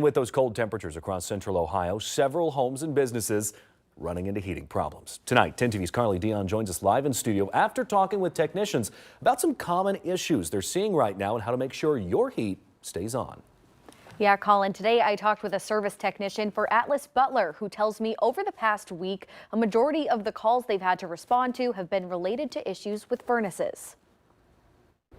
With those cold temperatures across central Ohio, several homes and businesses running into heating problems. Tonight, 10 TV's Carly Dion joins us live in studio after talking with technicians about some common issues they're seeing right now and how to make sure your heat stays on. Yeah, Colin, today I talked with a service technician for Atlas Butler who tells me over the past week, a majority of the calls they've had to respond to have been related to issues with furnaces.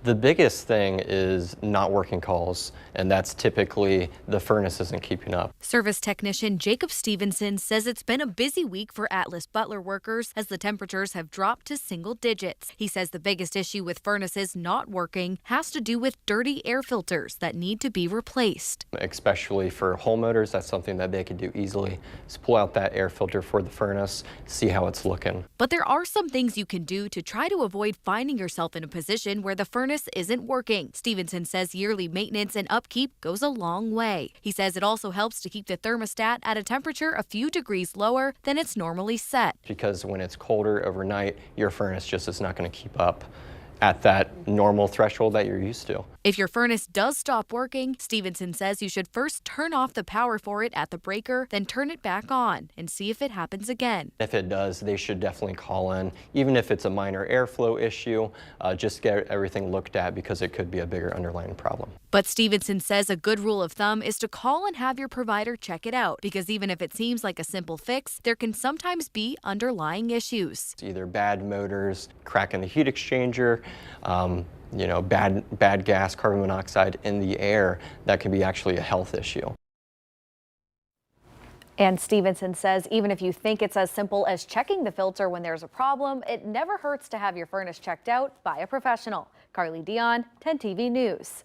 The biggest thing is not working calls, and that's typically the furnace isn't keeping up. Service technician Jacob Stevenson says it's been a busy week for Atlas Butler workers as the temperatures have dropped to single digits. He says the biggest issue with furnaces not working has to do with dirty air filters that need to be replaced. Especially for whole motors, that's something that they can do easily. Just pull out that air filter for the furnace, see how it's looking. But there are some things you can do to try to avoid finding yourself in a position where the furnace isn't working. Stevenson says yearly maintenance and upkeep goes a long way. He says it also helps to keep the thermostat at a temperature a few degrees lower than it's normally set. Because when it's colder overnight, your furnace just is not going to keep up at that normal threshold that you're used to. If your furnace does stop working, Stevenson says you should first turn off the power for it at the breaker, then turn it back on and see if it happens again. If it does, they should definitely call in, even if it's a minor airflow issue, just get everything looked at because it could be a bigger underlying problem. But Stevenson says a good rule of thumb is to call and have your provider check it out, because even if it seems like a simple fix, there can sometimes be underlying issues. It's either bad motors, crack in the heat exchanger, bad gas, carbon monoxide in the air. That can be actually a health issue. And Stevenson says even if you think it's as simple as checking the filter when there's a problem, it never hurts to have your furnace checked out by a professional. Carly Dion, 10 TV News.